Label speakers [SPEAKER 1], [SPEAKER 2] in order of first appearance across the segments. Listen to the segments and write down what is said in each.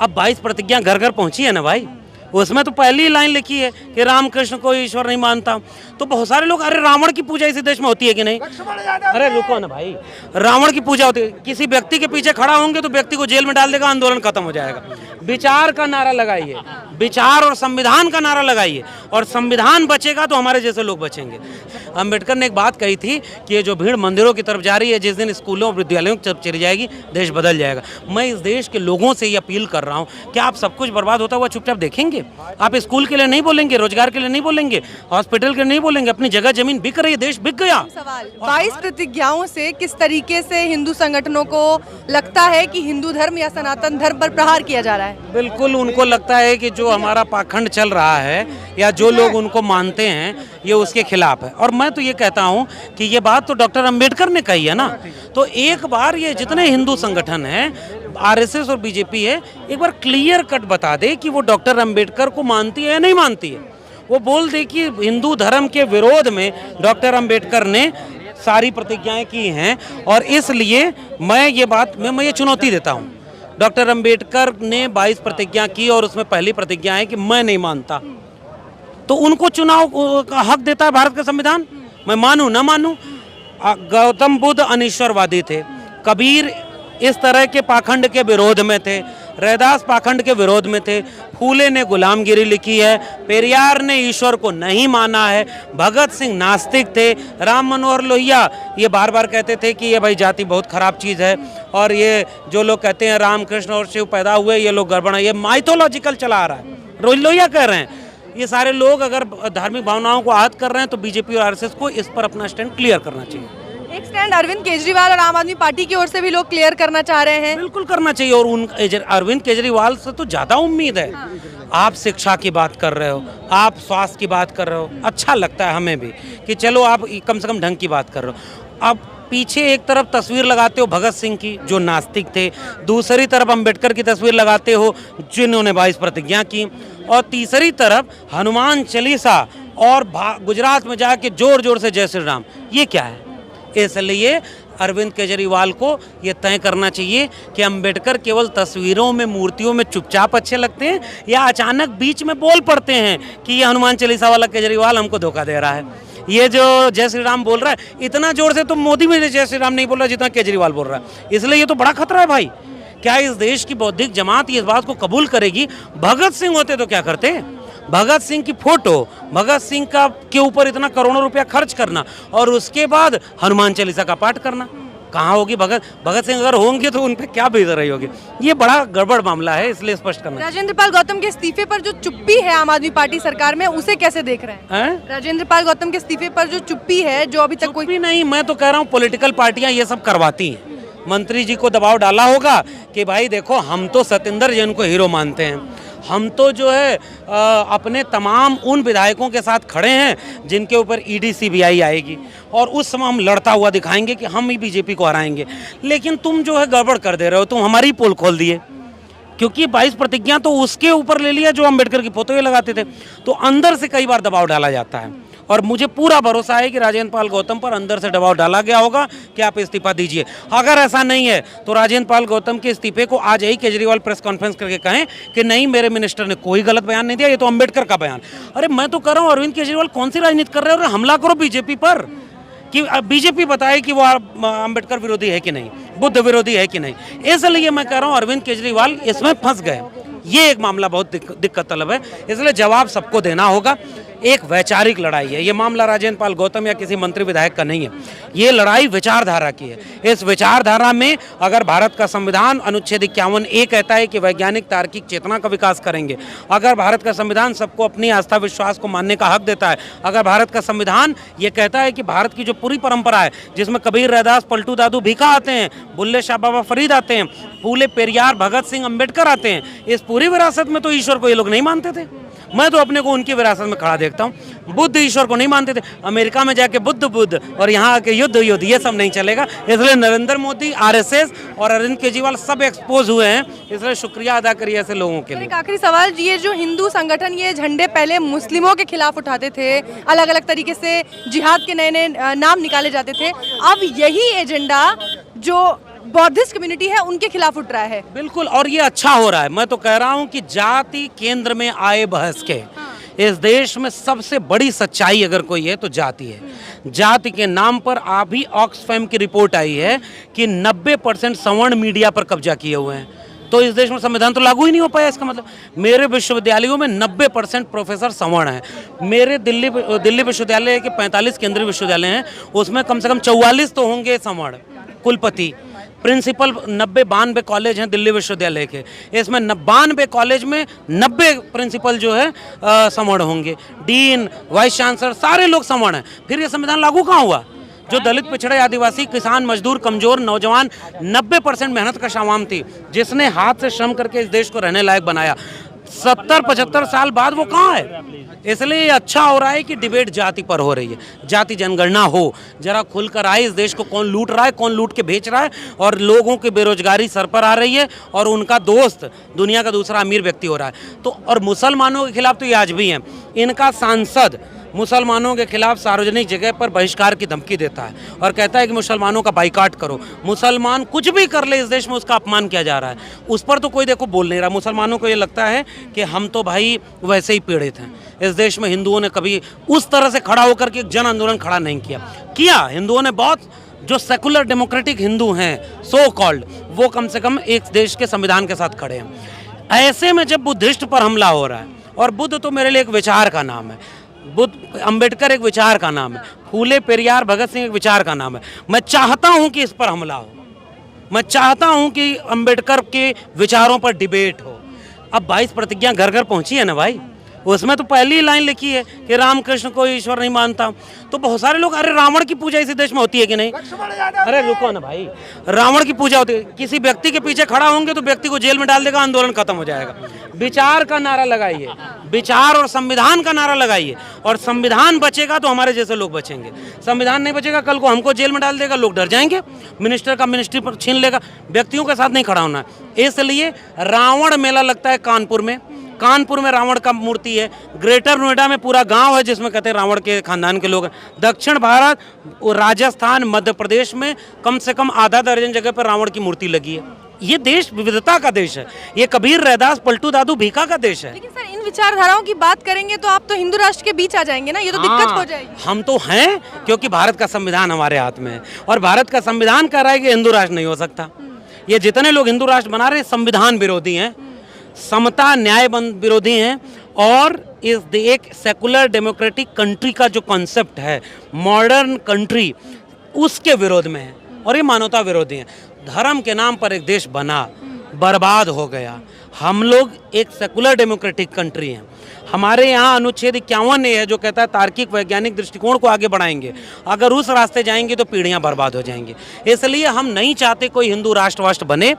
[SPEAKER 1] अब 22 प्रतिज्ञा घर घर पहुंची है ना भाई, उसमें तो पहली लाइन लिखी है कि रामकृष्ण को ईश्वर नहीं मानता। तो बहुत सारे लोग, अरे रावण की पूजा इसी देश में होती है कि नहीं? अरे रुको ना भाई, रावण की पूजा होती है, किसी व्यक्ति के पीछे खड़ा होंगे तो व्यक्ति को जेल में डाल देगा, आंदोलन खत्म हो जाएगा। विचार का नारा लगाइए, विचार और संविधान का नारा लगाइए, और संविधान बचेगा तो हमारे जैसे लोग बचेंगे। अंबेडकर ने एक बात कही थी कि ये जो भीड़ मंदिरों की तरफ जा रही है, जिस दिन स्कूलों और विद्यालयों की तरफ चली जाएगी, देश बदल जाएगा। मैं इस देश के लोगों से ये अपील कर रहा हूँ कि आप सब कुछ बर्बाद होता हुआ चुपचाप देखेंगे? आप स्कूल के लिए नहीं बोलेंगे, रोजगार के लिए नहीं बोलेंगे, हॉस्पिटल के लिए नहीं बोलेंगे, अपनी जगह जमीन बिक रही है, देश बिक गया।
[SPEAKER 2] सवाल 22 प्रतिज्ञाओं से किस तरीके से हिंदू संगठनों को लगता है कि हिंदू धर्म या सनातन धर्म पर प्रहार किया जा रहा है?
[SPEAKER 1] बिल्कुल, उनको लगता है कि जो हमारा पाखंड चल रहा है या जो लोग उनको मानते हैं ये उसके खिलाफ है। और मैं तो ये कहता हूँ कि ये बात तो डॉक्टर अंबेडकर ने कही है ना, तो एक बार ये जितने हिंदू संगठन हैं, आरएसएस और बीजेपी है, एक बार क्लियर कट बता दे कि वो डॉक्टर अंबेडकर को मानती है या नहीं मानती है। वो बोल दे कि हिंदू धर्म के विरोध में डॉक्टर अंबेडकर ने सारी प्रतिज्ञाएं की हैं, और इसलिए मैं ये बात मैं ये चुनौती देता हूँ। डॉक्टर अंबेडकर ने 22 प्रतिज्ञा की और उसमें पहली प्रतिज्ञा है कि मैं नहीं मानता, तो उनको चुनाव का हक देता है भारत का संविधान। मैं मानूं ना मानूं, गौतम बुद्ध अनिश्वरवादी थे, कबीर इस तरह के पाखंड के विरोध में थे, रैदास पाखंड के विरोध में थे, फूले ने गुलामगिरी लिखी है, पेरियार ने ईश्वर को नहीं माना है, भगत सिंह नास्तिक थे, राम मनोहर लोहिया ये बार बार कहते थे कि ये भाई जाति बहुत खराब चीज़ है, और ये जो लोग कहते हैं रामकृष्ण और शिव पैदा हुए, ये लोग गड़बड़ है, ये माइथोलॉजिकल चला आ रहा है, लोहिया कह रहे हैं। ये सारे लोग अगर धार्मिक भावनाओं को आहत कर रहे हैं तो बीजेपी और आरएसएस को इस पर अपना स्टैंड क्लियर करना चाहिए।
[SPEAKER 2] एक स्टैंड अरविंद केजरीवाल और आम आदमी पार्टी की ओर से भी लोग क्लियर करना चाह रहे हैं।
[SPEAKER 1] बिल्कुल करना चाहिए, और अरविंद केजरीवाल से तो ज्यादा उम्मीद है। आप शिक्षा की बात कर रहे हो, आप स्वास्थ्य की बात कर रहे हो, अच्छा लगता है हमें भी कि चलो आप कम से कम ढंग की बात कर रहे हो। अब पीछे एक तरफ तस्वीर लगाते हो भगत सिंह की जो नास्तिक थे, दूसरी तरफ अंबेडकर की तस्वीर लगाते हो जिन्होंने 22 प्रतिज्ञा की, और तीसरी तरफ हनुमान चालीसा और गुजरात में जाके जोर जोर से जय श्री राम। ये क्या है? इसलिए अरविंद केजरीवाल को ये तय करना चाहिए कि अंबेडकर केवल तस्वीरों में, मूर्तियों में चुपचाप अच्छे लगते हैं, या अचानक बीच में बोल पड़ते हैं कि ये हनुमान चालीसा वाला केजरीवाल हमको धोखा दे रहा है। ये जो जय श्री राम बोल रहा है इतना जोर से तो मोदी भी जय श्री राम नहीं बोल रहा जितना केजरीवाल बोल रहा है, इसलिए ये तो बड़ा खतरा है भाई। क्या इस देश की बौद्धिक जमात इस बात को कबूल करेगी? भगत सिंह होते तो क्या करते? भगत सिंह की फोटो, भगत सिंह का के ऊपर इतना करोड़ों रुपया खर्च करना और उसके बाद हनुमान चालीसा का पाठ करना, कहाँ होगी भगत सिंह? अगर होंगे तो उन पे क्या बीत रही होगी? ये बड़ा गड़बड़ मामला है, इसलिए स्पष्ट करना।
[SPEAKER 2] राजेंद्र पाल गौतम के इस्तीफे पर जो चुप्पी है आम आदमी पार्टी सरकार में, उसे कैसे देख रहे हैं? राजेंद्र पाल गौतम के इस्तीफे पर जो चुप्पी है, जो अभी तक कोई
[SPEAKER 1] नहीं, मैं तो कह रहा हूँ पॉलिटिकल पार्टियां ये सब करवाती हैं। मंत्री जी को दबाव डाला होगा कि भाई देखो हम तो सत्येंद्र जैन को हीरो मानते हैं, हम तो जो है अपने तमाम उन विधायकों के साथ खड़े हैं जिनके ऊपर ईडी सीबीआई आएगी, और उस समय हम लड़ता हुआ दिखाएंगे कि हम ही बीजेपी को हराएंगे। लेकिन तुम जो है गड़बड़ कर दे रहे हो, तुम हमारी पोल खोल दिए, क्योंकि 22 प्रतिज्ञा तो उसके ऊपर ले लिया जो अम्बेडकर की फोटो लगाते थे। तो अंदर से कई बार दबाव डाला जाता है, और मुझे पूरा भरोसा है कि राजेंद्र पाल गौतम पर अंदर से दबाव डाला गया होगा कि आप इस्तीफा दीजिए। अगर ऐसा नहीं है तो राजेंद्र पाल गौतम के इस्तीफे को आज ही केजरीवाल प्रेस कॉन्फ्रेंस करके कहें कि नहीं, मेरे मिनिस्टर ने कोई गलत बयान नहीं दिया, ये तो अम्बेडकर का बयान। अरे मैं तो कर रहा हूँ, अरविंद केजरीवाल कौन सी राजनीति कर रहे हो? हमला करो बीजेपी पर, कि बीजेपी बताए कि वो अम्बेडकर विरोधी है कि नहीं, बुद्ध विरोधी है कि नहीं। इसलिए मैं कह रहा हूँ अरविंद केजरीवाल इसमें फंस गए। ये एक मामला बहुत दिक्कत तलब है, इसलिए जवाब सबको देना होगा। एक वैचारिक लड़ाई है ये मामला, राजेंद्र पाल गौतम या किसी मंत्री विधायक का नहीं है, ये लड़ाई विचारधारा की है। इस विचारधारा में अगर भारत का संविधान अनुच्छेद 51A कहता है कि वैज्ञानिक तार्किक चेतना का विकास करेंगे, अगर भारत का संविधान सबको अपनी आस्था विश्वास को मानने का हक देता है, अगर भारत का संविधान ये कहता है कि भारत की जो पूरी परंपरा है जिसमें कबीर, रैदास, पलटू दादू भीखा आते हैं, बुल्ले शाह बाबा फरीद आते हैं, फूले, पेरियार, भगत सिंह, अम्बेडकर आते हैं, इस पूरी विरासत में तो ईश्वर को ये लोग नहीं मानते थे। मैं तो अपने को उनकी विरासत में खड़ा देखता हूँ। बुद्ध ईश्वर को नहीं मानते थे, अमेरिका में जाके बुद्ध और यहाँ आके युद्ध ये सब नहीं चलेगा। इसलिए नरेंद्र मोदी, आरएसएस और अरविंद केजरीवाल सब एक्सपोज हुए हैं, इसलिए शुक्रिया अदा करिए ऐसे लोगों के लिए।
[SPEAKER 2] एक आखिरी सवाल, ये जो हिंदू संगठन ये झंडे पहले मुस्लिमों के खिलाफ उठाते थे, अलग अलग तरीके से जिहाद के नए नए नाम निकाले जाते थे, अब यही एजेंडा जो बौद्धिस्ट कम्युनिटी है उनके खिलाफ उठ रहा है।
[SPEAKER 1] बिल्कुल, और ये अच्छा हो रहा है। मैं तो कह रहा हूँ कि जाति केंद्र में आए बहस के इस देश में सबसे बड़ी सच्चाई अगर कोई है तो जाति है। जाति के नाम पर अभी ऑक्सफैम की रिपोर्ट आई है कि 90% सवर्ण मीडिया पर कब्जा किए हुए हैं। तो इस देश में संविधान तो लागू ही नहीं हो पाया। इसका मतलब मेरे विश्वविद्यालयों में 90% प्रोफेसर सवर्ण हैं। मेरे दिल्ली विश्वविद्यालय के 45 केंद्रीय विश्वविद्यालय हैं, उसमें कम से कम 44 तो होंगे सवर्ण कुलपति। प्रिंसिपल 92 कॉलेज हैं दिल्ली विश्वविद्यालय के, इसमें 92 कॉलेज में 90 प्रिंसिपल जो है सवर्ण होंगे। डीन, वाइस चांसलर सारे लोग सवर्ण हैं। फिर ये संविधान लागू कहाँ हुआ? जो दलित, पिछड़े, आदिवासी, किसान, मजदूर, कमजोर, नौजवान 90% मेहनत का शावाम थी, जिसने हाथ से श्रम करके इस देश को रहने लायक बनाया, 70-75 साल बाद वो कहाँ है? इसलिए अच्छा हो रहा है कि डिबेट जाति पर हो रही है, जाति जनगणना हो, जरा खुलकर आए इस देश को कौन लूट रहा है, कौन लूट के बेच रहा है, और लोगों की बेरोजगारी सर पर आ रही है और उनका दोस्त दुनिया का दूसरा अमीर व्यक्ति हो रहा है। तो और मुसलमानों के खिलाफ तो ये आज भी हैं। इनका सांसद मुसलमानों के खिलाफ सार्वजनिक जगह पर बहिष्कार की धमकी देता है और कहता है कि मुसलमानों का बाइकाट करो। मुसलमान कुछ भी कर ले इस देश में उसका अपमान किया जा रहा है, उस पर तो कोई देखो बोल नहीं रहा। मुसलमानों को ये लगता है कि हम तो भाई वैसे ही पीड़ित हैं। इस देश में हिंदुओं ने कभी उस तरह से खड़ा होकर के एक जन आंदोलन खड़ा नहीं किया। हिंदुओं ने बहुत, जो सेकुलर डेमोक्रेटिक हिंदू हैं सो कॉल्ड, वो कम से कम एक देश के संविधान के साथ खड़े हैं। ऐसे में जब बुद्धिस्ट पर हमला हो रहा है, और बुद्ध तो मेरे लिए एक विचार का नाम है, बुद्ध, अंबेडकर एक विचार का नाम है, फूले, पेरियार, भगत सिंह एक विचार का नाम है। मैं चाहता हूं कि इस पर हमला हो, मैं चाहता हूं कि अंबेडकर के विचारों पर डिबेट हो। अब 22 प्रतिज्ञा घर घर पहुंची है ना भाई, उसमें तो पहली लाइन लिखी है कि रामकृष्ण को ईश्वर नहीं मानता। तो बहुत सारे लोग, अरे रावण की पूजा इसी देश में होती है कि नहीं? अरे रुको ना भाई, रावण की पूजा होती है, किसी व्यक्ति के पीछे खड़ा होंगे तो व्यक्ति को जेल में डाल देगा, आंदोलन खत्म हो जाएगा। विचार का नारा लगाइए, विचार और संविधान का नारा लगाइए, और संविधान बचेगा तो हमारे जैसे लोग बचेंगे। संविधान नहीं बचेगा, कल को हमको जेल में डाल देगा, लोग डर जाएंगे, मिनिस्टर का मिनिस्ट्री पर छीन लेगा। व्यक्तियों के साथ नहीं खड़ा होना है। इसलिए रावण मेला लगता है कानपुर में रावण का मूर्ति है। ग्रेटर नोएडा में पूरा गांव है जिसमें कहते हैं रावण के खानदान के लोग हैं। दक्षिण भारत, राजस्थान, मध्य प्रदेश में कम से कम आधा दर्जन जगह पर रावण की मूर्ति लगी है। ये देश विविधता का देश है, ये कबीर, रैदास, पलटू दादू भीखा का देश है।
[SPEAKER 2] लेकिन सर, इन विचारधाराओं की बात करेंगे तो आप तो हिंदू राष्ट्र के बीच आ जाएंगे ना, ये तो दिक्कत हो जाएगी।
[SPEAKER 1] हम तो हैं, क्योंकि भारत का संविधान हमारे हाथ में है, और भारत का संविधान कह रहा है कि हिंदू राष्ट्र नहीं हो सकता। ये जितने लोग हिंदू राष्ट्र बना रहे हैं संविधान विरोधी हैं, समता न्याय विरोधी हैं, और इस एक सेकुलर डेमोक्रेटिक कंट्री का जो कॉन्सेप्ट है, मॉडर्न कंट्री, उसके विरोध में है, और ये मानवता विरोधी हैं। धर्म के नाम पर एक देश बना, बर्बाद हो गया। हम लोग एक सेकुलर डेमोक्रेटिक कंट्री हैं। हमारे यहाँ अनुच्छेद 51 है जो कहता है तार्किक वैज्ञानिक दृष्टिकोण को आगे बढ़ाएंगे। अगर उस रास्ते जाएंगे तो पीढ़ियाँ बर्बाद हो जाएंगी। इसलिए हम नहीं चाहते कोई हिंदू राष्ट्र बने।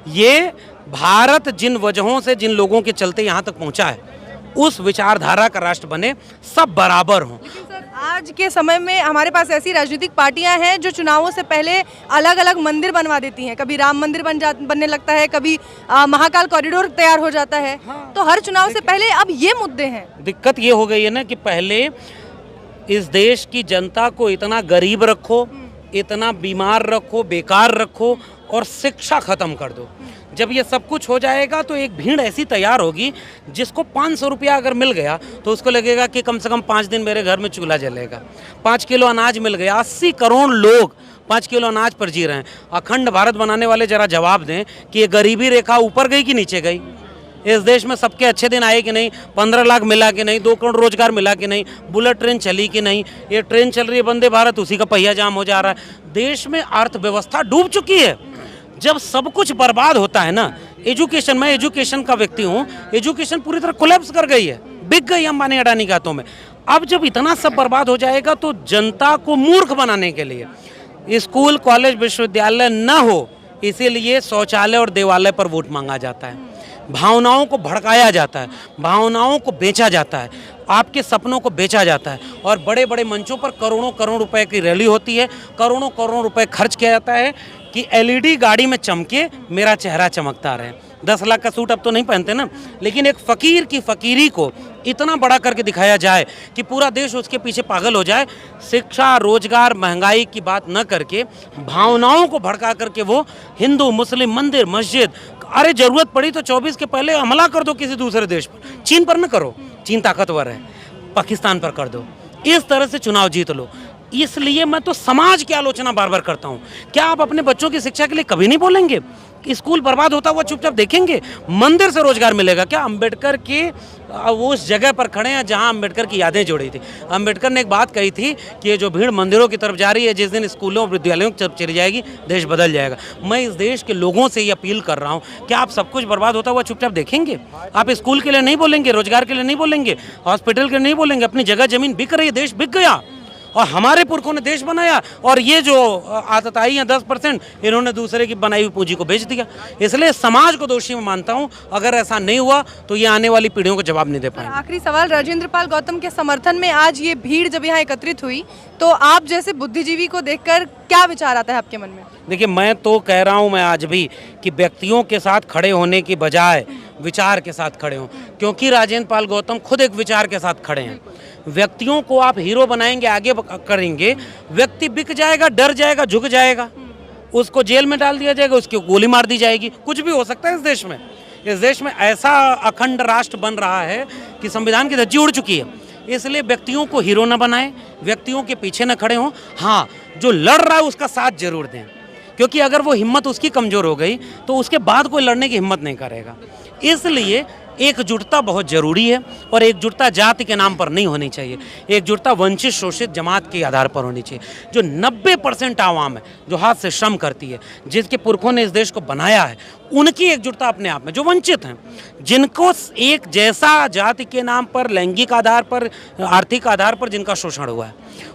[SPEAKER 1] ये भारत जिन वजहों से, जिन लोगों के चलते यहाँ तक पहुँचा है, उस विचारधारा का राष्ट्र बने, सब बराबर हों।
[SPEAKER 2] लेकिन सर, आज के समय में हमारे पास ऐसी राजनीतिक पार्टियां हैं जो चुनावों से पहले अलग अलग मंदिर बनवा देती हैं। कभी राम मंदिर बनने लगता है, कभी महाकाल कॉरिडोर तैयार हो जाता है। तो हर चुनाव से पहले अब ये मुद्दे हैं।
[SPEAKER 1] दिक्कत ये हो गई है ना कि पहले इस देश की जनता को इतना गरीब रखो, इतना बीमार रखो, बेकार रखो, और शिक्षा खत्म कर दो। जब ये सब कुछ हो जाएगा तो एक भीड़ ऐसी तैयार होगी जिसको 500 रुपया अगर मिल गया तो उसको लगेगा कि कम से कम 5 दिन मेरे घर में चूल्हा जलेगा। 5 किलो अनाज मिल गया। 80 करोड़ लोग 5 किलो अनाज पर जी रहे हैं। अखंड भारत बनाने वाले जरा जवाब दें कि ये गरीबी रेखा ऊपर गई कि नीचे गई? इस देश में सबके अच्छे दिन आए कि नहीं? 15 लाख मिला कि नहीं? 2 करोड़ रोजगार मिला कि नहीं? बुलेट ट्रेन चली कि नहीं? ये ट्रेन चल रही है वंदे भारत, उसी का पहिया जाम हो जा रहा है। देश में अर्थव्यवस्था डूब चुकी है। जब सब कुछ बर्बाद होता है ना, एजुकेशन, मैं एजुकेशन का व्यक्ति हूँ, एजुकेशन पूरी तरह कोलैप्स कर गई है, बिक गई अंबानी अडानी के हाथों में। अब जब इतना सब बर्बाद हो जाएगा तो जनता को मूर्ख बनाने के लिए स्कूल, कॉलेज, विश्वविद्यालय न हो, इसीलिए शौचालय और देवालय पर वोट मांगा जाता है। भावनाओं को भड़काया जाता है, भावनाओं को बेचा जाता है, आपके सपनों को बेचा जाता है, और बड़े बड़े मंचों पर करोड़ों करोड़ रुपए की रैली होती है, करोड़ों करोड़ रुपए खर्च किया जाता है कि एलईडी गाड़ी में चमके, मेरा चेहरा चमकता रहे। 10 लाख का सूट अब तो नहीं पहनते ना, लेकिन एक फ़कीर की फ़कीरी को इतना बड़ा करके दिखाया जाए कि पूरा देश उसके पीछे पागल हो जाए। शिक्षा, रोजगार, महंगाई की बात न करके भावनाओं को भड़का करके वो हिंदू, मुस्लिम, मंदिर, मस्जिद, अरे ज़रूरत पड़ी तो 24 के पहले हमला कर दो किसी दूसरे देश पर, चीन पर न करो, चीन ताकतवर है, पाकिस्तान पर कर दो, इस तरह से चुनाव जीत लो। इसलिए मैं तो समाज की आलोचना बार बार करता हूँ। क्या आप अपने बच्चों की शिक्षा के लिए कभी नहीं बोलेंगे? स्कूल बर्बाद होता हुआ चुपचाप देखेंगे? मंदिर से रोजगार मिलेगा क्या? अंबेडकर के वो उस जगह पर खड़े हैं जहां अंबेडकर की यादें जुड़ी थी। अंबेडकर ने एक बात कही थी कि ये जो भीड़ मंदिरों की तरफ जा रही है, जिस दिन स्कूलों और विद्यालयों की तरफ चली जाएगी, देश बदल जाएगा। मैं इस देश के लोगों से ये अपील कर रहा हूँ, क्या आप सब कुछ बर्बाद होता हुआ चुपचाप देखेंगे? आप स्कूल के लिए नहीं बोलेंगे, रोजगार के लिए नहीं बोलेंगे, हॉस्पिटल के लिए नहीं बोलेंगे? अपनी जगह जमीन बिक रही है, देश बिक गया और हमारे पुरखों ने देश बनाया, और ये जो आतताई है 10%, इन्होंने दूसरे की बनाई हुई पूंजी को बेच दिया। इसलिए समाज को दोषी मैं मानता हूं। अगर ऐसा नहीं हुआ तो ये आने वाली पीढ़ियों को जवाब नहीं दे पाएंगे।
[SPEAKER 2] आखिरी सवाल, राजेंद्र पाल गौतम के समर्थन में आज ये भीड़ जब यहाँ एकत्रित हुई तो आप जैसे बुद्धिजीवी को देखकर क्या विचार आता है आपके मन में? देखिए,
[SPEAKER 1] मैं तो कह रहा हूं, मैं आज भी, कि व्यक्तियों के साथ खड़े होने की बजाय विचार के साथ खड़े हों, क्योंकि राजेंद्र पाल गौतम खुद एक विचार के साथ खड़े हैं। व्यक्तियों को आप हीरो बनाएंगे, आगे करेंगे, व्यक्ति बिक जाएगा, डर जाएगा, झुक जाएगा, उसको जेल में डाल दिया जाएगा, उसकी गोली मार दी जाएगी। कुछ भी हो सकता है इस देश में। इस देश में ऐसा अखंड राष्ट्र बन रहा है कि संविधान की धज्जी उड़ चुकी है। इसलिए व्यक्तियों को हीरो न बनाएं, व्यक्तियों के पीछे न खड़े हों। हाँ, जो लड़ रहा है उसका साथ जरूर दें, क्योंकि अगर वो हिम्मत उसकी कमज़ोर हो गई तो उसके बाद कोई लड़ने की हिम्मत नहीं करेगा। इसलिए एकजुटता बहुत ज़रूरी है, और एकजुटता जाति के नाम पर नहीं होनी चाहिए। एकजुटता वंचित, शोषित जमात के आधार पर होनी चाहिए। जो 90% आवाम है, जो हाथ से श्रम करती है, जिसके पुरखों ने इस देश को बनाया है, उनकी एकजुटता अपने आप में। जो वंचित हैं, जिनको एक जैसा जाति के नाम पर, लैंगिक आधार पर, आर्थिक आधार पर जिनका शोषण हुआ है,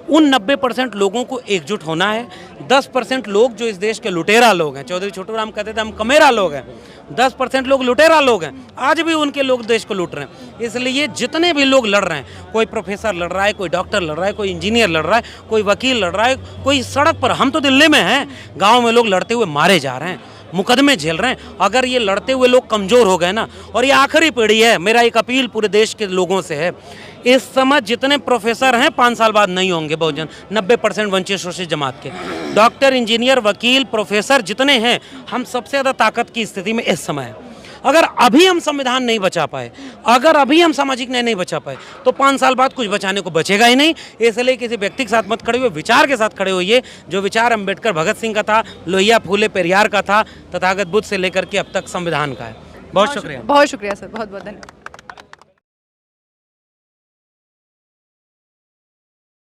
[SPEAKER 1] उन 90% लोगों को एकजुट होना है। 10% लोग जो इस देश के लुटेरा लोग हैं, चौधरी छोटू राम कहते थे हम कमेरा लोग हैं, 10% लोग लुटेरा लोग हैं, आज भी उनके लोग देश को लूट रहे हैं। इसलिए जितने भी लोग लड़ रहे हैं, कोई प्रोफेसर लड़ रहा है, कोई डॉक्टर लड़ रहा है, कोई इंजीनियर लड़ रहा है, कोई वकील लड़ रहा है, कोई सड़क पर, हम तो दिल्ली में हैं, गाँव में लोग लड़ते हुए मारे जा रहे हैं, मुकदमे झेल रहे हैं। अगर ये लड़ते हुए लोग कमज़ोर हो गए ना, और ये आखिरी पीढ़ी है, मेरा एक अपील पूरे देश के लोगों से है, इस समय जितने प्रोफेसर हैं 5 साल बाद नहीं होंगे बहुजन, 90% वंचित शोषित जमात के। डॉक्टर, इंजीनियर, वकील, प्रोफेसर जितने हैं, हम सबसे ज़्यादा ताकत की स्थिति में इस समय है। अगर अभी हम संविधान नहीं बचा पाए, अगर अभी हम सामाजिक न्याय नहीं बचा पाए, तो 5 साल बाद कुछ बचाने को बचेगा ही नहीं। इसलिए किसी व्यक्ति के साथ मत खड़े हुए, विचार के साथ खड़े होइए। जो विचार अंबेडकर, भगत सिंह का था, लोहिया, फूले, पेरियार का था, तथागत बुद्ध से लेकर के अब तक संविधान का है। बहुत शुक्रिया।
[SPEAKER 2] बहुत शुक्रिया सर, बहुत बहुत धन्यवाद।